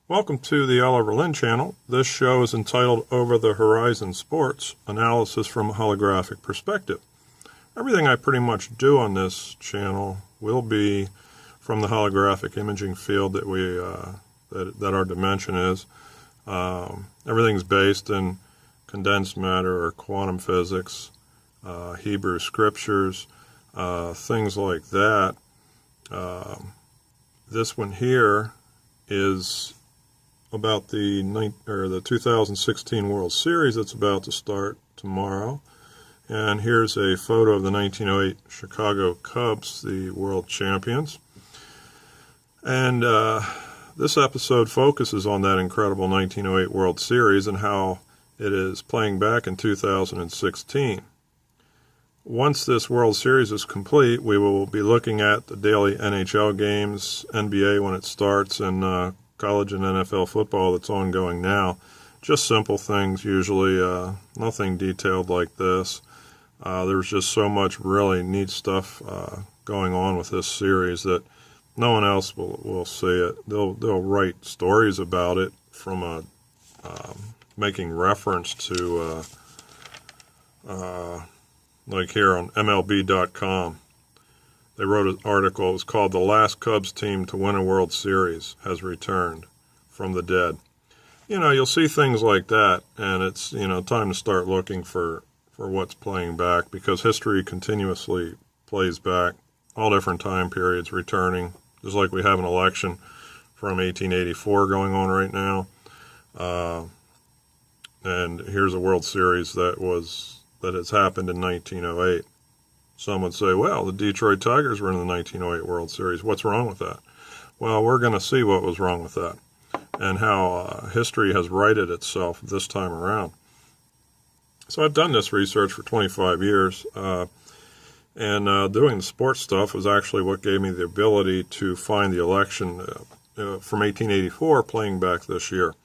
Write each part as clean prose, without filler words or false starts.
Welcome to the Oliver Lynn channel. This show is entitled Over the Horizon Sports, Analysis from a Holographic Perspective. Everything I pretty much do on this channel will be from the holographic imaging field that our dimension is. Everything's based in condensed matter or quantum physics, Hebrew scriptures, things like that. This one here is about the 2016 World Series that's about to start tomorrow. And here's a photo of the 1908 Chicago Cubs, the world champions. And this episode focuses on that incredible 1908 World Series and how it is playing back in 2016. Once this World Series is complete, we will be looking at the daily NHL games, NBA when it starts, and college and NFL football that's ongoing now. Just simple things usually, nothing detailed like this. There's just so much really neat stuff going on with this series that no one else will see it. They'll write stories about it from making reference to like here on MLB.com. They wrote an article. It was called "The Last Cubs Team to Win a World Series Has Returned from the Dead." You'll see things like that, and it's, time to start looking for what's playing back, because history continuously plays back, all different time periods returning, just like we have an election from 1884 going on right now. And here's a World Series that has happened in 1908. Some would say, well, the Detroit Tigers were in the 1908 World Series. What's wrong with that? Well, we're going to see what was wrong with that and how history has righted itself this time around. So I've done this research for 25 years, and doing the sports stuff was actually what gave me the ability to find the election from 1884 playing back this year.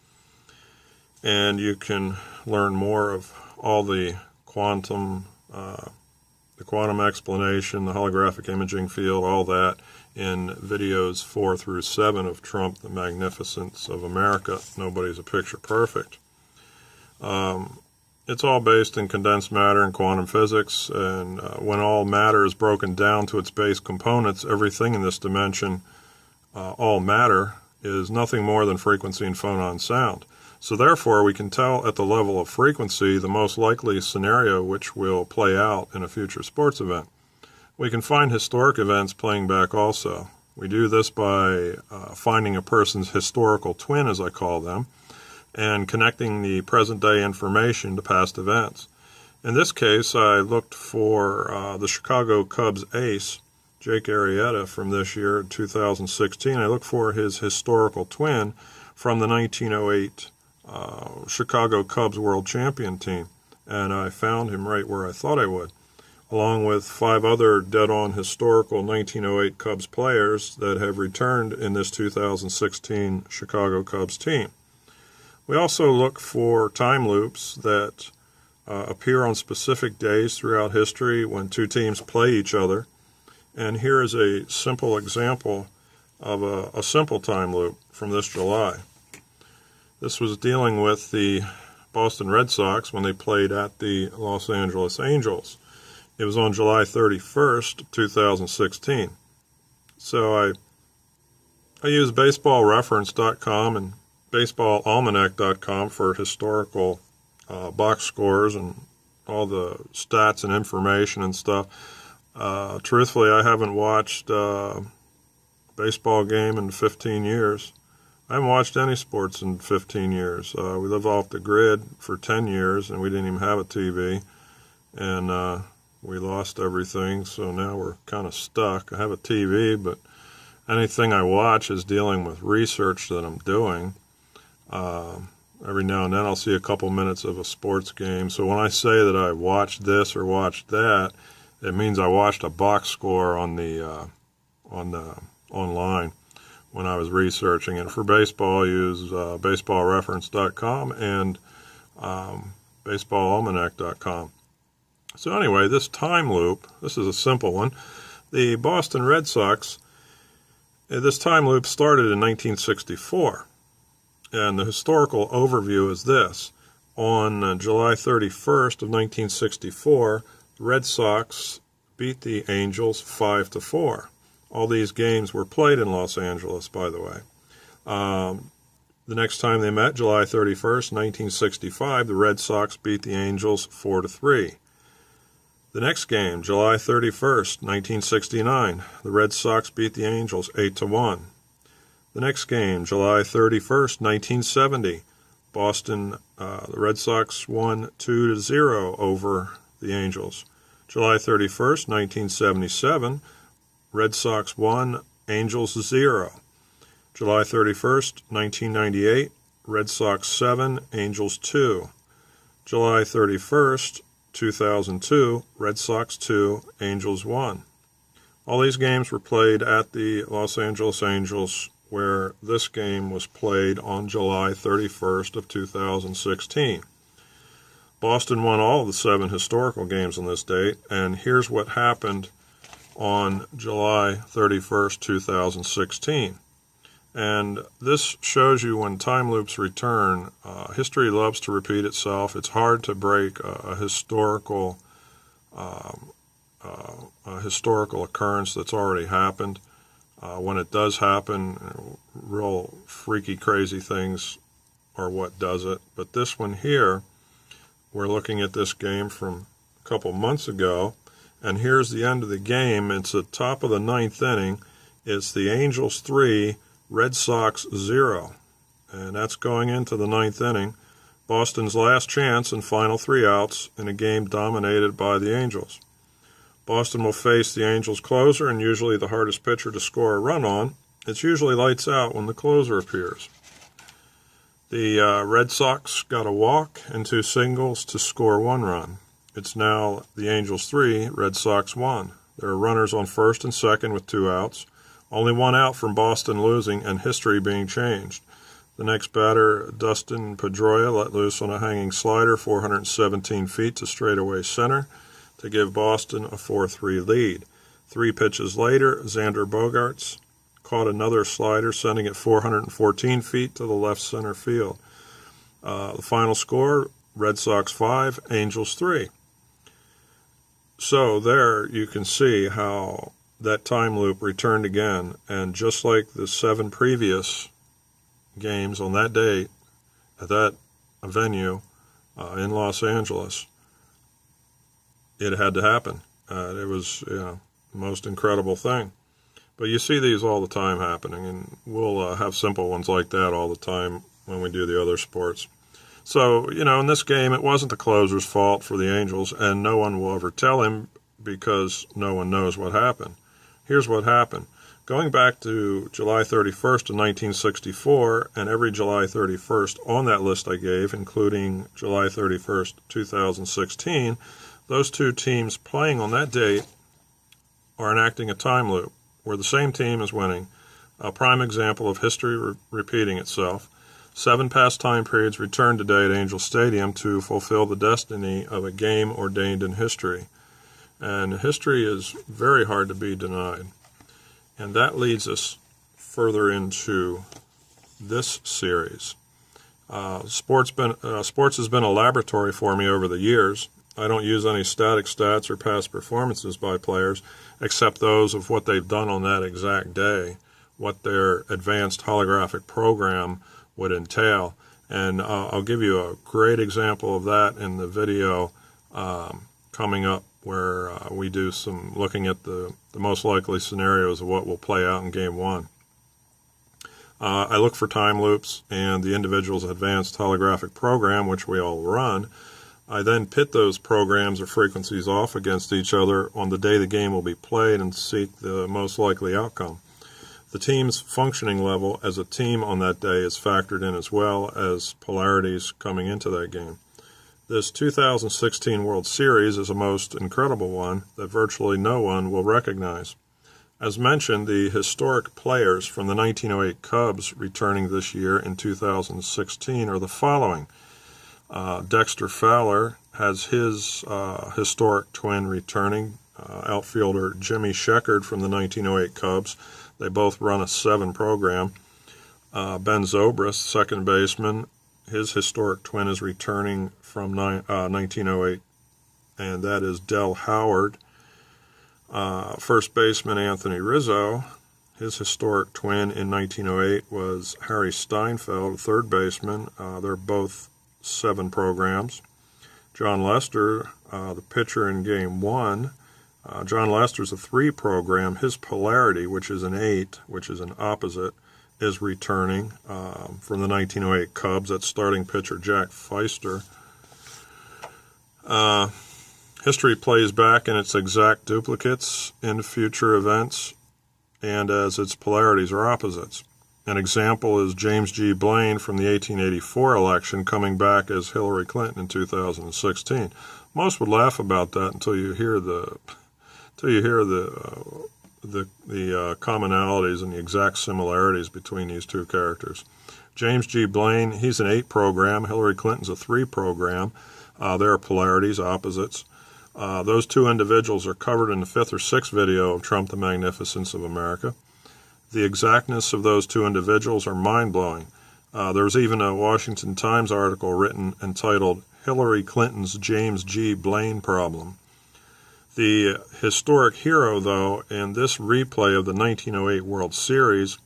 And you can learn more of all the quantum explanation, the holographic imaging field, all that in videos 4 through 7 of Trump, the Magnificence of America. Nobody's a picture perfect. It's all based in condensed matter and quantum physics, and when all matter is broken down to its base components, everything in this dimension, all matter, is nothing more than frequency and phonon sound. So therefore, we can tell at the level of frequency the most likely scenario which will play out in a future sports event. We can find historic events playing back also. We do this by finding a person's historical twin, as I call them, and connecting the present-day information to past events. In this case, I looked for the Chicago Cubs ace, Jake Arrieta, from this year, 2016. I looked for his historical twin from the 1908 Chicago Cubs world champion team, and I found him right where I thought I would, along with 5 other dead-on historical 1908 Cubs players that have returned in this 2016 Chicago Cubs team. We also look for time loops that appear on specific days throughout history when 2 teams play each other, and here is a simple example of a simple time loop from this July. This was dealing with the Boston Red Sox when they played at the Los Angeles Angels. It was on July 31st, 2016. So I used baseballreference.com and baseballalmanac.com for historical box scores and all the stats and information and stuff. Truthfully, I haven't watched a baseball game in 15 years. I haven't watched any sports in 15 years. We lived off the grid for 10 years, and we didn't even have a TV, and we lost everything, so now we're kind of stuck. I have a TV, but anything I watch is dealing with research that I'm doing. Every now and then I'll see a couple minutes of a sports game, so when I say that I watched this or watched that, it means I watched a box score on the online when I was researching it. For baseball, I use baseballreference.com and baseballalmanac.com. So anyway, this time loop, this is a simple one. The Boston Red Sox, this time loop started in 1964. And the historical overview is this. On July 31st of 1964, the Red Sox beat the Angels 5-4. All these games were played in Los Angeles, by the way. The next time they met, July 31st, 1965, the Red Sox beat the Angels 4-3. The next game, July 31st, 1969, the Red Sox beat the Angels 8-1. The next game, July 31st, 1970, Boston, the Red Sox won 2-0 over the Angels. July 31st, 1977, Red Sox 1, Angels 0. July 31st, 1998, Red Sox 7, Angels 2. July 31st, 2002, Red Sox 2, Angels 1. All these games were played at the Los Angeles Angels, where this game was played on July 31st of 2016. Boston won all of the 7 historical games on this date, and here's what happened on July 31st, 2016. And this shows you when time loops return, history loves to repeat itself. It's hard to break a historical occurrence that's already happened. When it does happen, real freaky, crazy things are what does it. But this one here, we're looking at this game from a couple months ago, and here's the end of the game. It's the top of the 9th inning. It's the Angels 3, Red Sox 0, and that's going into the 9th inning. Boston's last chance and final 3 outs in a game dominated by the Angels. Boston will face the Angels closer, and usually the hardest pitcher to score a run on. It's usually lights out when the closer appears. The Red Sox got a walk and 2 singles to score 1 run. It's now the Angels 3, Red Sox 1. There are runners on first and second with 2 outs. Only 1 out from Boston losing and history being changed. The next batter, Dustin Pedroia, let loose on a hanging slider 417 feet to straightaway center to give Boston a 4-3 lead. 3 pitches later, Xander Bogaerts caught another slider, sending it 414 feet to the left center field. The final score, Red Sox 5, Angels 3. So there you can see how that time loop returned again, and just like the 7 previous games on that date at that venue in Los Angeles, it had to happen. It was the most incredible thing. But you see these all the time happening, and we'll have simple ones like that all the time when we do the other sports. So, in this game, it wasn't the closer's fault for the Angels, and no one will ever tell him because no one knows what happened. Here's what happened. Going back to July 31st of 1964, and every July 31st on that list I gave, including July 31st, 2016, those 2 teams playing on that date are enacting a time loop where the same team is winning, a prime example of history repeating itself. 7 past time periods return today at Angel Stadium to fulfill the destiny of a game ordained in history. And history is very hard to be denied. And that leads us further into this series. Sports has been a laboratory for me over the years. I don't use any static stats or past performances by players, except those of what they've done on that exact day, what their advanced holographic program would entail. And I'll give you a great example of that in the video coming up, where we do some looking at the most likely scenarios of what will play out in Game 1. I look for time loops and the individual's advanced holographic program, which we all run. I then pit those programs or frequencies off against each other on the day the game will be played and seek the most likely outcome. The team's functioning level as a team on that day is factored in, as well as polarities coming into that game. This 2016 World Series is a most incredible one that virtually no one will recognize. As mentioned, the historic players from the 1908 Cubs returning this year in 2016 are the following. Dexter Fowler has his historic twin returning, outfielder Jimmy Sheckard from the 1908 Cubs. They both run a 7 program. Ben Zobrist, second baseman, his historic twin is returning from 1908, and that is Del Howard. First baseman Anthony Rizzo, his historic twin in 1908 was Harry Steinfeld, third baseman. They're both 7 programs. John Lester, the pitcher in Game 1, John Lester's a 3 program. His polarity, which is an 8, which is an opposite, is returning from the 1908 Cubs. That's starting pitcher Jack Feister. History plays back in its exact duplicates in future events and as its polarities are opposites. An example is James G. Blaine from the 1884 election coming back as Hillary Clinton in 2016. Most would laugh about that until you hear the commonalities and the exact similarities between these two characters. James G. Blaine, he's an 8 program. Hillary Clinton's a 3 program. There are polarities, opposites. Those 2 individuals are covered in the 5th or 6th video of Trump the Magnificence of America. The exactness of those 2 individuals are mind-blowing. There was even a Washington Times article written entitled Hillary Clinton's James G. Blaine Problem. The historic hero, though, in this replay of the 1908 World Series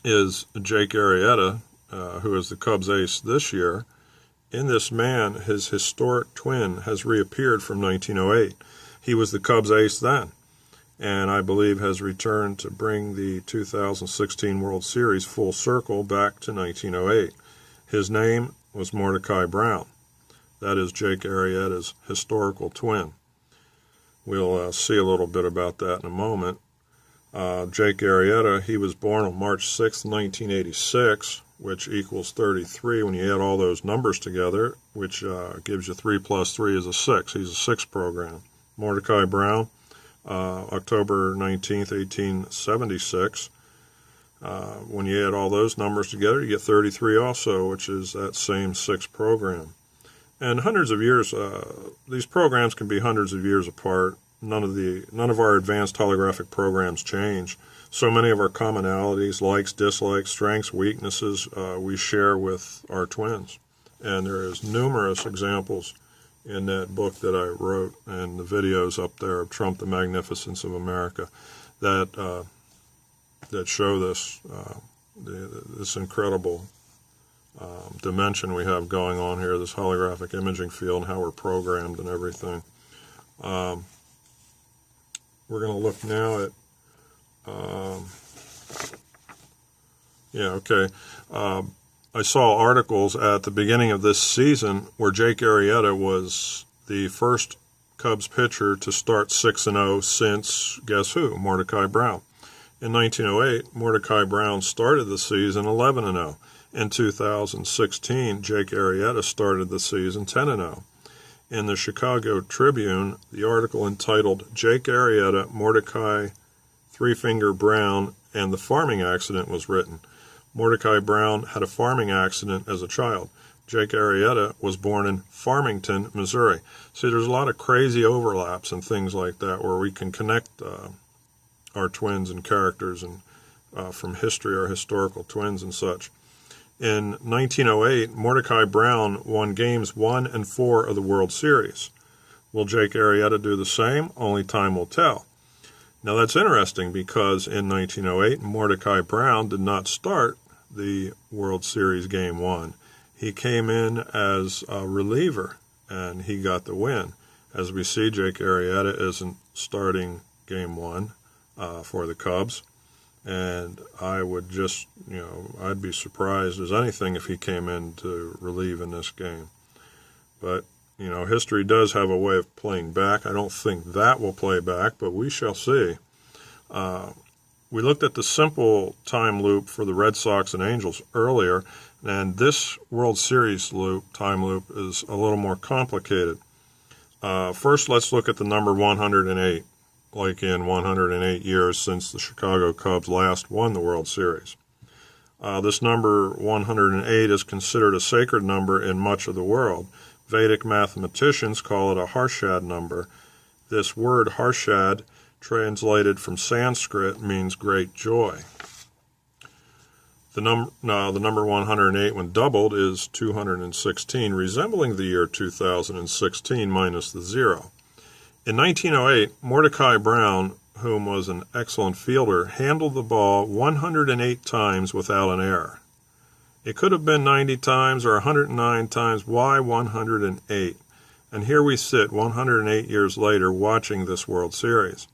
is Jake Arrieta, who is the Cubs ace this year. In this man, his historic twin has reappeared from 1908. He was the Cubs ace then, and I believe has returned to bring the 2016 World Series full circle back to 1908. His name was Mordecai Brown. That is Jake Arrieta's historical twin. We'll see a little bit about that in a moment. Jake Arrieta, he was born on March 6, 1986, which equals 33 when you add all those numbers together, which gives you 3 plus 3 is a 6. He's a 6 program. Mordecai Brown, October 19th, 1876. When you add all those numbers together, you get 33 also, which is that same 6 program. And hundreds of years, these programs can be hundreds of years apart. None of our advanced holographic programs change. So many of our commonalities, likes, dislikes, strengths, weaknesses, we share with our twins. And there is numerous examples in that book that I wrote and the videos up there of Trump the Magnificence of America that show this this incredible dimension we have going on here, this holographic imaging field, and how we're programmed and everything. We're going to look now at, I saw articles at the beginning of this season where Jake Arrieta was the first Cubs pitcher to start 6-0 since, guess who? Mordecai Brown. In 1908, Mordecai Brown started the season 11-0. In 2016, Jake Arrieta started the season 10-0. In the Chicago Tribune, the article entitled Jake Arrieta, Mordecai Three-Finger Brown, and the Farming Accident was written. Mordecai Brown had a farming accident as a child. Jake Arrieta was born in Farmington, Missouri. See, there's a lot of crazy overlaps and things like that where we can connect our twins and characters and from history, our historical twins and such. In 1908, Mordecai Brown won Games 1 and 4 of the World Series. Will Jake Arrieta do the same? Only time will tell. Now that's interesting because in 1908, Mordecai Brown did not start the World Series Game 1. He came in as a reliever, and he got the win. As we see, Jake Arrieta isn't starting Game 1 for the Cubs. And I would just, I'd be surprised as anything if he came in to relieve in this game. But, history does have a way of playing back. I don't think that will play back, but we shall see. We looked at the simple time loop for the Red Sox and Angels earlier, and this World Series time loop is a little more complicated. First, let's look at the number 108. Like in 108 years since the Chicago Cubs last won the World Series. This number 108 is considered a sacred number in much of the world. Vedic mathematicians call it a Harshad number. This word Harshad, translated from Sanskrit, means great joy. The number 108, when doubled, is 216, resembling the year 2016 minus the 0. In 1908, Mordecai Brown, whom was an excellent fielder, handled the ball 108 times without an error. It could have been 90 times or 109 times. Why 108? And here we sit 108 years later watching this World Series.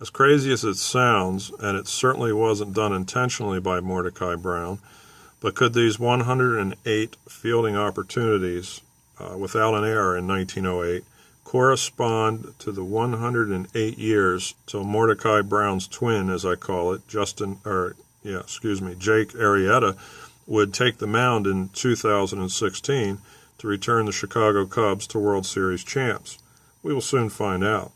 As crazy as it sounds, and it certainly wasn't done intentionally by Mordecai Brown, but could these 108 fielding opportunities without an error in 1908 correspond to the 108 years till Mordecai Brown's twin, as I call it, Jake Arrieta, would take the mound in 2016 to return the Chicago Cubs to World Series champs? We will soon find out.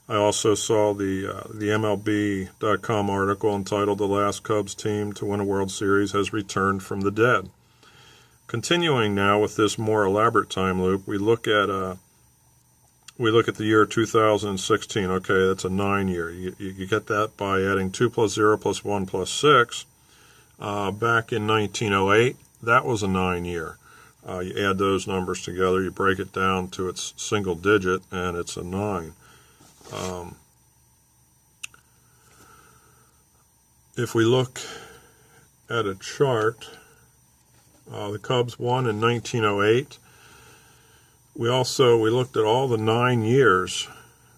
I also saw the MLB.com article entitled "The Last Cubs Team to Win a World Series Has Returned from the Dead." Continuing now with this more elaborate time loop, we look at the year 2016. Okay, that's a 9-year. You get that by adding 2 plus 0 plus 1 plus 6. Back in 1908, that was a 9-year. You add those numbers together, you break it down to its single digit, and it's a 9. If we look at a chart, the Cubs won in 1908. We looked at all the 9 years,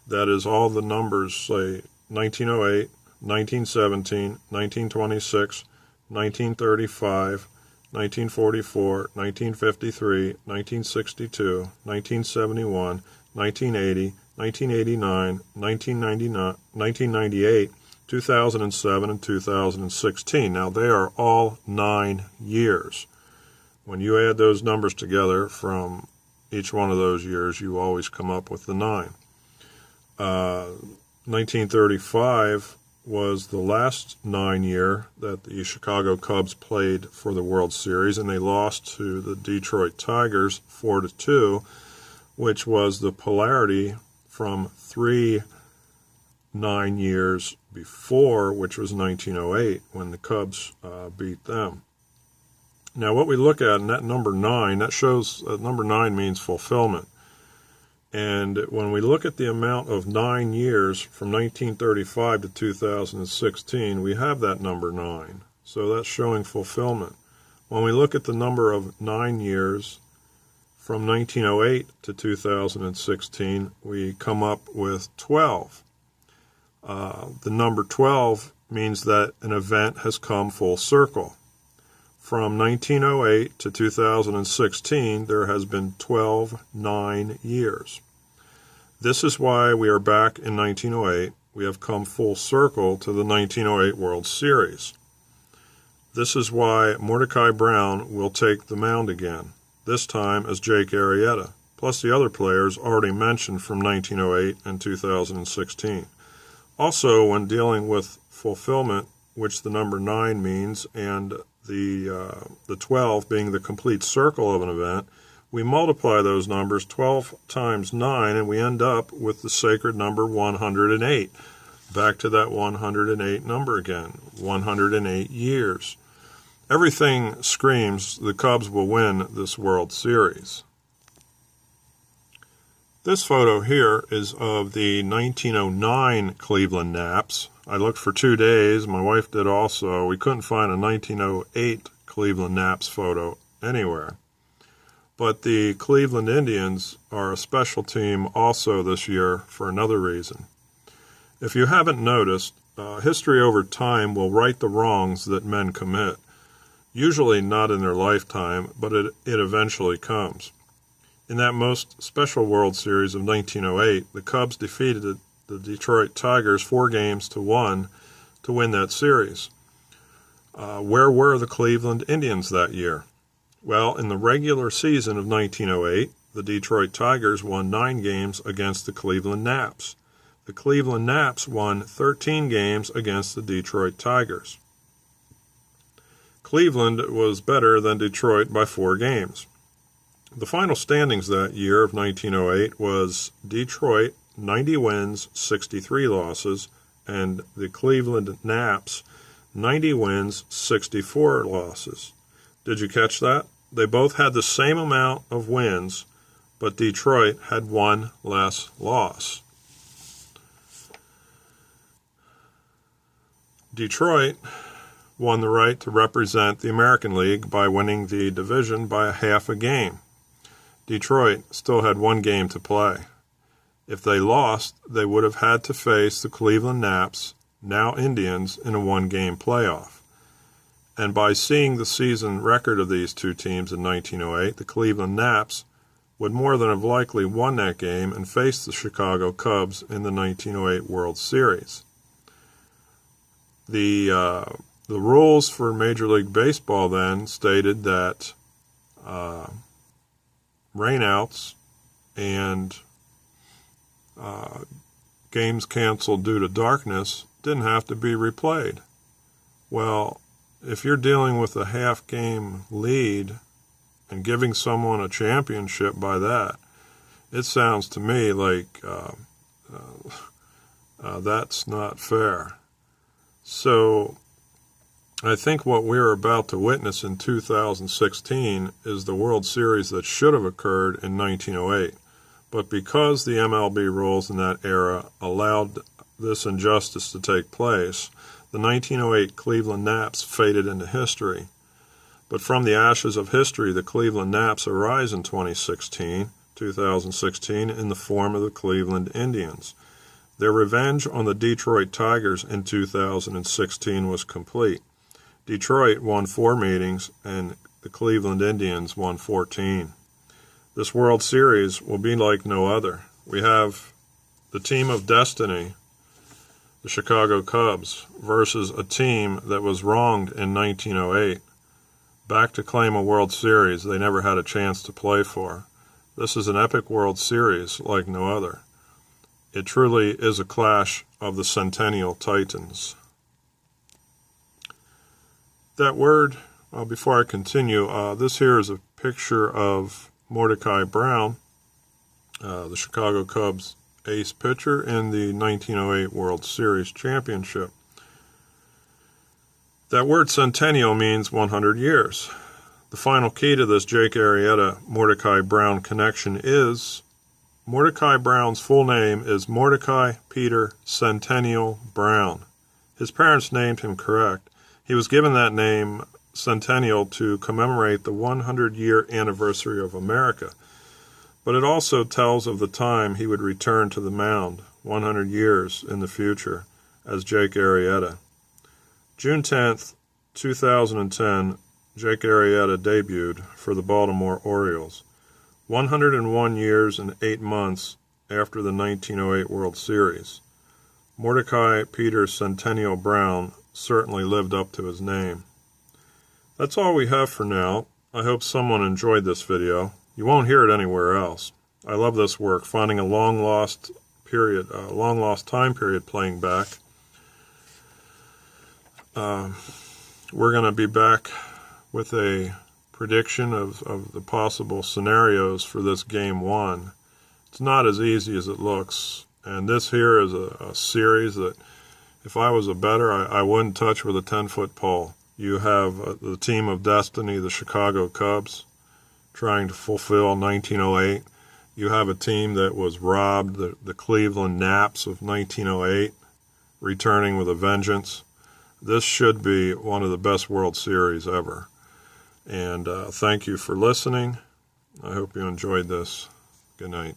that is all the numbers, say 1908, 1917, 1926, 1935, 1944, 1953, 1962, 1971, 1980, 1989, 1998, 2007, and 2016. Now, they are all 9 years. When you add those numbers together from each one of those years, you always come up with the 9. 1935 was the last 9-year that the Chicago Cubs played for the World Series, and they lost to the Detroit Tigers 4-2, which was the polarity from 3 9 years before, which was 1908, when the Cubs beat them. Now, what we look at in that number 9, that shows number 9 means fulfillment. And when we look at the amount of 9 years from 1935 to 2016, we have that number 9. So that's showing fulfillment. When we look at the number of 9 years from 1908 to 2016, we come up with 12. The number 12 means that an event has come full circle. From 1908 to 2016, there has been 12 9 years. This is why we are back in 1908. We have come full circle to the 1908 World Series. This is why Mordecai Brown will take the mound again, this time as Jake Arrieta, plus the other players already mentioned from 1908 and 2016. Also, when dealing with fulfillment, which the number 9 means, and the 12 being the complete circle of an event, we multiply those numbers 12 times 9, and we end up with the sacred number 108. Back to that 108 number again, 108 years. Everything screams the Cubs will win this World Series. This photo here is of the 1909 Cleveland Naps. I looked for 2 days. My wife did also. We couldn't find a 1908 Cleveland Naps photo anywhere. But the Cleveland Indians are a special team also this year for another reason. If you haven't noticed, history over time will right the wrongs that men commit. Usually not in their lifetime, but it eventually comes. In that most special World Series of 1908, the Cubs defeated the Detroit Tigers 4-1 to win that series. Where were the Cleveland Indians that year? Well, in the regular season of 1908, the Detroit Tigers won 9 games against the Cleveland Naps. The Cleveland Naps won 13 games against the Detroit Tigers. Cleveland was better than Detroit by 4 games. The final standings that year of 1908 was Detroit 90 wins, 63 losses, and the Cleveland Naps 90 wins, 64 losses. Did you catch that? They both had the same amount of wins, but Detroit had one less loss. Detroit won the right to represent the American League by winning the division by half a game. Detroit still had one game to play. If they lost, they would have had to face the Cleveland Naps, now Indians, in a one-game playoff. And by seeing the season record of these two teams in 1908, the Cleveland Naps would more than have likely won that game and faced the Chicago Cubs in the 1908 World Series. The rules for Major League Baseball then stated that rainouts and games canceled due to darkness didn't have to be replayed. Well, if you're dealing with a half-game lead and giving someone a championship by that, it sounds to me like that's not fair. So I think what we're about to witness in 2016 is the World Series that should have occurred in 1908. But because the MLB rules in that era allowed this injustice to take place, the 1908 Cleveland Naps faded into history. But from the ashes of history, the Cleveland Naps arise in 2016 in the form of the Cleveland Indians. Their revenge on the Detroit Tigers in 2016 was complete. Detroit won 4 meetings, and the Cleveland Indians won 14. This World Series will be like no other. We have the team of destiny, the Chicago Cubs, versus a team that was wronged in 1908, back to claim a World Series they never had a chance to play for. This is an epic World Series like no other. It truly is a clash of the Centennial Titans. That word, before I continue, this here is a picture of Mordecai Brown, the Chicago Cubs ace pitcher in the 1908 World Series Championship. That word centennial means 100 years. The final key to this Jake Arrieta-Mordecai Brown connection is Mordecai Brown's full name is Mordecai Peter Centennial Brown. His parents named him correct. He was given that name Centennial to commemorate the 100-year anniversary of America. But it also tells of the time he would return to the mound 100 years in the future as Jake Arrieta. June 10th, 2010, Jake Arrieta debuted for the Baltimore Orioles. 101 years and 8 months after the 1908 World Series. Mordecai Peter Centennial Brown certainly lived up to his name. That's all we have for now. I hope someone enjoyed this video. You won't hear it anywhere else. I love this work, finding a long lost time period playing back. We're going to be back with a prediction of the possible scenarios for this Game 1. It's not as easy as it looks, and this here is a series that if I was a bettor, I wouldn't touch with a 10-foot pole. You have the team of destiny, the Chicago Cubs, trying to fulfill 1908. You have a team that was robbed, the Cleveland Naps of 1908, returning with a vengeance. This should be one of the best World Series ever. And thank you for listening. I hope you enjoyed this. Good night.